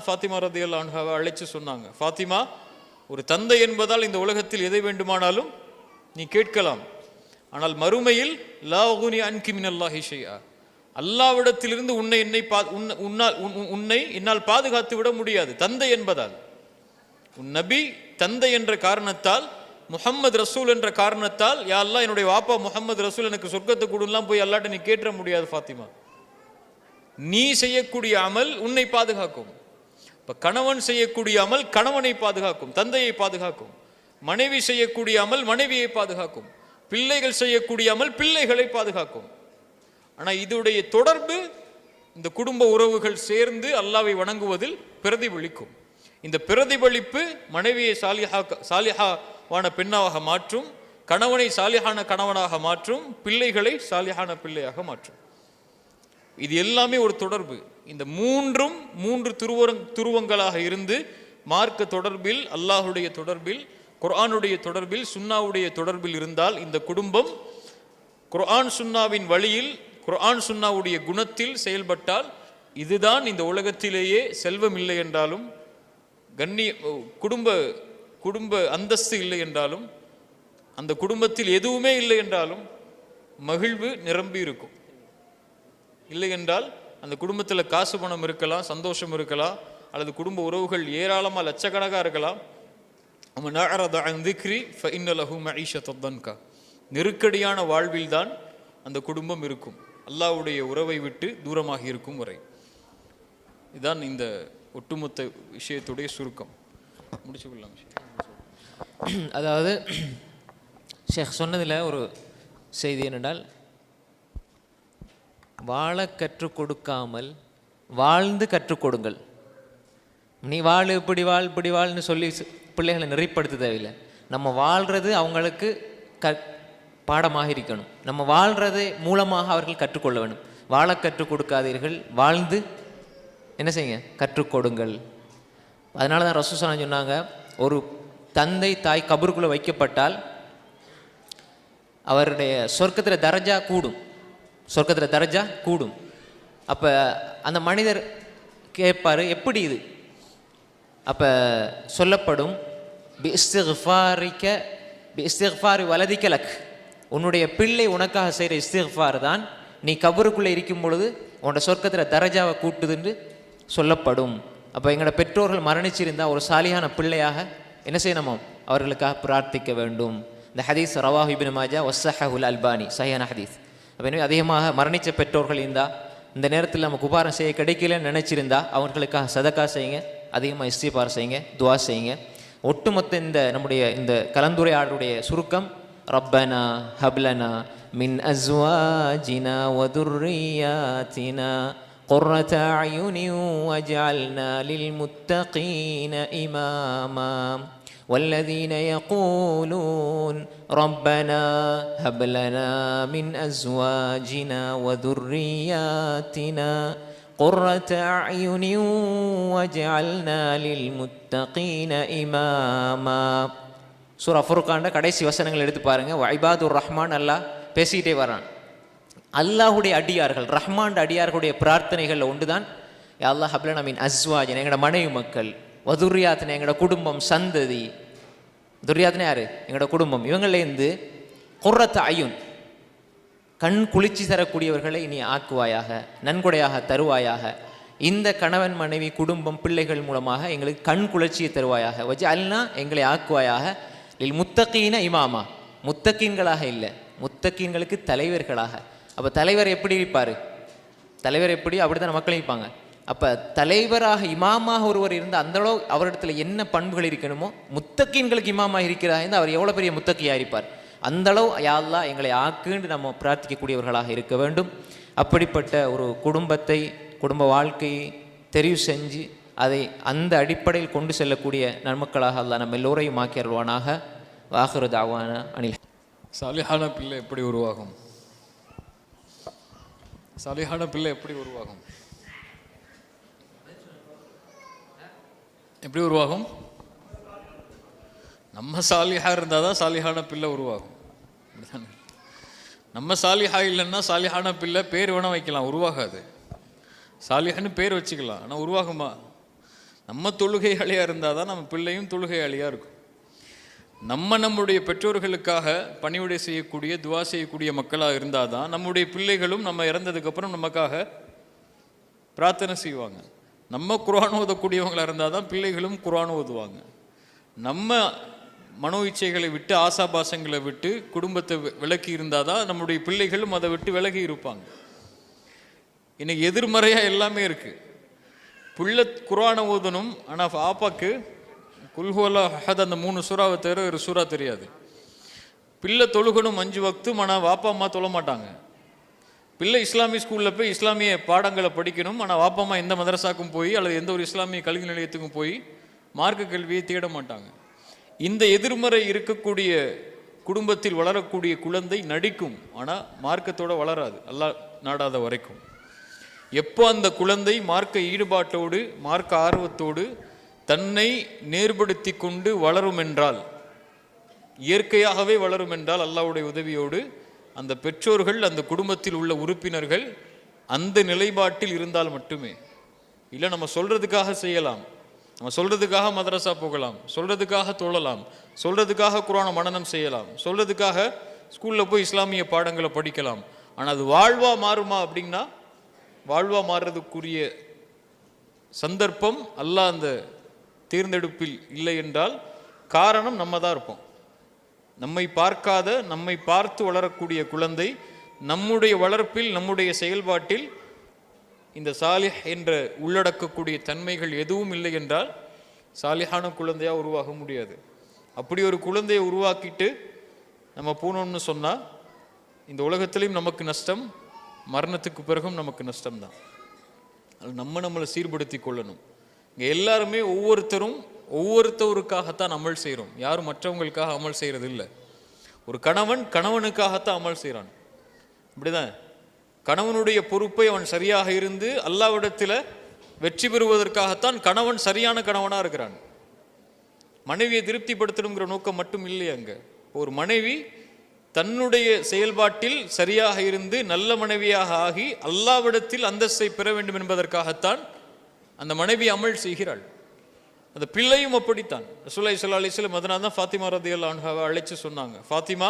ஃபாத்திமா ரலியல்லாஹு அன்ஹாவை அழைச்சு சொன்னாங்க, ஃபாத்திமா, ஒரு தந்தை என்பதால் இந்த உலகத்தில் எதை வேண்டுமானாலும் நீ கேட்கலாம், ஆனால் மறுமையில் லா உகுனி அன்கி மினல்லாஹி ஷைஆ, அல்லாஹ்விடத்திலிருந்து உன்னை என்னால் பாதுகாத்து விட முடியாது. தந்தை என்பதால், உன் நபி தந்தை என்ற காரணத்தால், முஹம்மது ரசூல் என்ற காரணத்தால், யா அல்லாஹ் என்னுடைய வாப்பா முஹம்மது ரசூல் எனக்கு சொர்க்கத்தை கொடுலாம் போய் அல்லாட்ட நீ கேட்ற முடியாது ஃபாத்திமா. நீ செய்யக்கூடிய அமல் உன்னை பாதுகாக்கும். இப்போ கணவன் செய்யக்கூடிய அமல் கணவனை பாதுகாக்கும், தந்தையை பாதுகாக்கும். மனைவி செய்யக்கூடிய அமல் மனைவியை பாதுகாக்கும். பிள்ளைகள் செய்யக்கூடிய அமல் பிள்ளைகளை பாதுகாக்கும். ஆனால் இதோடைய தொடர்பு இந்த குடும்ப உறவுகள் சேர்ந்து அல்லாஹ்வை வணங்குவதில் பிரதிபலிக்கும். இந்த பிரதிபலிப்பு மனைவியை சாலிஹாவான பெண்ணாக மாற்றும், கணவனை சாலிஹான கணவனாக மாற்றும், பிள்ளைகளை சாலிஹான பிள்ளையாக மாற்றும். இது எல்லாமே ஒரு தொடர்பு. இந்த மூன்று துருவங்களாக இருந்து மார்க்க தொடர்பில், அல்லாஹுடைய தொடர்பில், குர்ஆனுடைய தொடர்பில், சுன்னாவுடைய தொடர்பில் இருந்தால் இந்த குடும்பம் குர்ஆன் சுன்னாவின் வழியில், குர்ஆன் சுன்னாவுடைய குணத்தில் செயல்பட்டால், இதுதான் இந்த உலகத்திலேயே செல்வம் இல்லை என்றாலும், குடும்ப அந்தஸ்து இல்லை என்றாலும், அந்த குடும்பத்தில் எதுவுமே இல்லை என்றாலும் மகிழ்வு நிரம்பி இருக்கும். இல்லை என்றால் அந்த குடும்பத்தில் காசு பணம் இருக்கலாம், சந்தோஷம் இருக்கலாம், அல்லது குடும்ப உறவுகள் ஏராளமாக லட்சக்கணக்காக இருக்கலாம். நெருக்கடியான வாழ்வில்தான் அந்த குடும்பம் இருக்கும், அல்லாஹ்வுடைய உறவை விட்டு தூரமாக இருக்கும் வரை. இதுதான் இந்த ஒட்டுமொத்த விஷயத்துடைய சுருக்கம். முடிச்சு கொள்ளலாம். அதாவது ஷேக் சொன்னதில் ஒரு செய்தி என்னென்றால், வாழ கற்றுக் கொடுக்காமல் வாழ்ந்து கற்றுக் கொடுங்கள். நீ வாழ், இப்படி வாழ்னு சொல்லி பிள்ளைகளை நெறிப்படுத்த தேவையில்லை. நம்ம வாழ்கிறது அவங்களுக்கு பாடமாக இருக்கணும். நம்ம வாழ்கிறது மூலமாக அவர்கள் கற்றுக்கொள்ள வேண்டும். வாழ கற்றுக் கொடுக்காதீர்கள், வாழ்ந்து என்ன செய்யுங்க, கற்றுக் கொடுங்கள். அதனால தான் ரசூல் ஸல்லல்லாஹு அலைஹி வஸல்லம் சொன்னாங்க, ஒரு தந்தை தாய் கபருக்குள்ளே வைக்கப்பட்டால் அவருடைய சொர்க்கத்தில் தரஜா கூடும், சொர்க்கத்தில் தரஜா கூடும். அப்போ அந்த மனிதர் கேட்பார், எப்படி இது? அப்போ சொல்லப்படும், பிஸ்திக்ஃபாரி வலதிக லக், உன்னுடைய பிள்ளை உனக்காக செய்கிற இஸ்திக்ஃபார் தான் நீ கபருக்குள்ளே இருக்கும் பொழுது உன்னோட சொர்க்கத்தில் தரஜாவை கூட்டுதுன்னு சொல்லப்படும். அப்போ எங்களோட பெற்றோர்கள் மரணிச்சிருந்தால் ஒரு சாலியான பிள்ளையாக என்ன செய்யணுமோ அவர்களுக்காக பிரார்த்திக்க வேண்டும். இந்த ஹதீஸ் ரவாஹு இப்னு மாஜா வஸ்ஸஹஹுல் அல்பானி, சஹீஹான ஹதீஸ். அப்போ எனவே அதிகமாக மரணித்த பெற்றோர்கள் இருந்தால் இந்த நேரத்தில் நமக்கு உபாரம் செய்ய கிடைக்கலன்னு நினச்சிருந்தா அவர்களுக்காக சதக்கா செய்யுங்க, அதிகமாக இஸ்திக்ஃபார் செய்யுங்க, துஆ செய்யுங்க. ஒட்டுமொத்த இந்த நம்முடைய இந்த கலந்துரையாடலுடைய சுருக்கம், ரப்பனா ஹப்லனா மின் அஸ்வாஜினா வதுர்ரியாத்தினா குர்ரத அயுனின் வஜஅல்னா லில்முத்தகீன இமாமா والذين يقولون ربنا هب لنا من أزواجنا وذرياتنا قرة أعين واجعلنا للمتقين إماما. சூரா ஃபுர்கான்ல கடைசி வசனங்கள் எடுத்து பாருங்க. இபாதுர் ரஹ்மான் அல்லாஹ் பேசிக்கிட்டே வரான். அல்லாஹுடைய அடியார்கள், ரஹ்மான் அடியார்களுடைய பிரார்த்தனைகளில் ஒன்று தான், யா அல்லாஹ் ஹப்லனா மின் அஸ்வாஜினா, எங்களோட மனைவி மக்கள், வதுர்ரியாத்தினா எங்களோட குடும்பம் சந்ததி, துர்யாத்தினா யாரு? எங்களோட குடும்பம். இவங்களேருந்து குர்ரத் அயுன், கண் குளிர்ச்சி தரக்கூடியவர்களை நீ ஆக்குவாயாக, நன்கொடையாக தருவாயாக. இந்த கணவன் மனைவி குடும்பம் பிள்ளைகள் மூலமாக எங்களுக்கு கண் குளிர்ச்சியை தருவாயாக. வஜஅல்னா எங்களை ஆக்குவாயாக, லில் முத்தகீன இமாமா, முத்தகீன்களாக இல்லை, முத்தகீன்களுக்கு தலைவர்களாக. அப்போ தலைவர் எப்படி இருப்பார்? தலைவர் எப்படி? அப்படித்தான் மக்கள் இருப்பாங்க. அப்போ தலைவராக இமாமாக ஒருவர் இருந்து அந்தளவு அவரிடத்துல என்ன பண்புகள் இருக்கணுமோ, முத்தகீன்களுக்கு இமாமாக இருக்கிறதா இருந்தால் அவர் எவ்வளோ பெரிய முத்தகியாக இருப்பார். அந்தளவு யா அல்லாஹ் எங்களை ஆக்குன்னு நம்ம பிரார்த்திக்கக்கூடியவர்களாக இருக்க வேண்டும். அப்படிப்பட்ட ஒரு குடும்பத்தை, குடும்ப வாழ்க்கையை தெரிவு செஞ்சு அதை அந்த அடிப்படையில் கொண்டு செல்லக்கூடிய நன்மக்களாக அல்லாஹ் நம்ம எல்லோரையும் ஆக்கி அருள்வானாக. வாஹிரு தஅவானா அனில். சாலிஹான பிள்ளை எப்படி உருவாகும்? சாலிஹான பிள்ளை எப்படி உருவாகும்? எப்படி உருவாகும்? நம்ம சாலிஹா இருந்தால் தான் சாலிஹான பிள்ளை உருவாகும். நம்ம சாலிஹா இல்லைன்னா சாலிஹான பிள்ளை பேர் வேணால் வைக்கலாம், உருவாகாது. சாலிஹான்னு பேர் வச்சுக்கலாம், ஆனால் உருவாகுமா? நம்ம தொழுகையாளியாக இருந்தால் தான் நம்ம பிள்ளையும் தொழுகையாளியாக இருக்கும். நம்முடைய பெற்றோர்களுக்காக பணிவிடை செய்யக்கூடிய துவா செய்யக்கூடிய மக்களாக இருந்தால் தான் நம்முடைய பிள்ளைகளும் நம்ம இறந்ததுக்கப்புறம் நமக்காக பிரார்த்தனை செய்வாங்க. நம்ம குர்ஆன் ஓதக்கூடியவங்களாக இருந்தால் தான் பிள்ளைகளும் குர்ஆன் ஓதுவாங்க. நம்ம மனோ இச்சைகளை விட்டு ஆசாபாசங்களை விட்டு குடும்பத்தை விலக்கி இருந்தால் தான் நம்முடைய பிள்ளைகளும் அதை விட்டு விலகி இருப்பாங்க. இன்னைக்கு எதிர்மறையாக எல்லாமே இருக்குது. பிள்ளை குர்ஆனை ஓதணும், ஆனால் ஆப்பாக்கு குல்ஹுவல்லா அஹத் அந்த 3 சூறாவை தவிர ஒரு சூறா தெரியாது. பிள்ளை தொழுகணும் 5 வக்தும், ஆனால் வாப்பா அம்மா தொழ மாட்டாங்க. பிள்ளை இஸ்லாமிய ஸ்கூலில் போய் இஸ்லாமிய பாடங்களை படிக்கணும், ஆனால் வாப்பா அம்மா எந்த மதரசாக்கும் போய் அல்லது எந்த ஒரு இஸ்லாமிய கல்வி நிலையத்துக்கும் போய் மார்க்க கல்வியை தேட மாட்டாங்க. இந்த எதிர்மறை இருக்கக்கூடிய குடும்பத்தில் வளரக்கூடிய குழந்தை நடிக்கும், ஆனால் மார்க்கத்தோடு வளராது அல்லாஹ் நாடாத வரைக்கும். எப்போ அந்த குழந்தை மார்க்க ஈடுபாட்டோடு மார்க்க ஆர்வத்தோடு தன்னை நேர்படுத்தி கொண்டு வளரும் என்றால், இயற்கையாகவே வளரும் என்றால், அல்லாஹ்வுடைய உதவியோடு அந்த பெற்றோர்கள் அந்த குடும்பத்தில் உள்ள உறுப்பினர்கள் அந்த நிலைப்பாட்டில் இருந்தால் மட்டுமே. இல்லை நம்ம சொல்றதுக்காக செய்யலாம், நம்ம சொல்றதுக்காக மதரசா போகலாம், சொல்றதுக்காக தொழலாம், சொல்றதுக்காக குர்ஆனை மனனம் செய்யலாம், சொல்றதுக்காக ஸ்கூலில் போய் இஸ்லாமிய பாடங்களை படிக்கலாம். ஆனால் அது வாழ்வா மாறுமா அப்படின்னா, வாழ்வா மாறுறதுக்குரிய சந்தர்ப்பம் அல்லாஹ் அந்த தேர்ந்தெடுப்பில் இல்லை என்றால் காரணம் நம்ம தான் இருப்போம். நம்மை பார்க்காத, நம்மை பார்த்து வளரக்கூடிய குழந்தை நம்முடைய வளர்ப்பில் நம்முடைய செயல்பாட்டில் இந்த சாலிஹ் என்ற உள்ளடக்கக்கூடிய தன்மைகள் எதுவும் இல்லை என்றால் சாலிஹான குழந்தையாக உருவாக முடியாது. அப்படி ஒரு குழந்தையை உருவாக்கிட்டு நம்ம போனோம்னு சொன்னால் இந்த உலகத்திலையும் நமக்கு நஷ்டம், மரணத்துக்கு பிறகும் நமக்கு நஷ்டம்தான். அது நம்மளை சீர்படுத்தி கொள்ளணும். இங்கே எல்லாருமே ஒவ்வொருத்தருக்காகத்தான் அமல் செய்கிறோம், யாரும் மற்றவங்களுக்காக அமல் செய்கிறது இல்லை. ஒரு கணவனுக்காகத்தான் அமல் செய்கிறான். அப்படிதான் கணவனுடைய பொறுப்பை அவன் சரியாக இருந்து அல்லாஹ்விடத்தில் வெற்றி பெறுவதற்காகத்தான் கணவன் சரியான கணவனாக இருக்கிறான். மனைவியை திருப்திப்படுத்தணுங்கிற நோக்கம் மட்டும் இல்லை. அங்கே ஒரு மனைவி தன்னுடைய செயல்பாட்டில் சரியாக இருந்து நல்ல மனைவியாக ஆகி அல்லாஹ்விடத்தில் அந்தஸ்தை பெற வேண்டும் என்பதற்காகத்தான் அந்த மனைவி அமல் செய்கிறாள். அந்த பிள்ளையும் அப்படித்தான். ரசூலுல்லாஹி ஸல்லல்லாஹு அலைஹி வஸல்லம் அதனால தான் ஃபாத்திமா ரலியல்லாஹு அன்ஹாவை அழைச்சு சொன்னாங்க, ஃபாத்திமா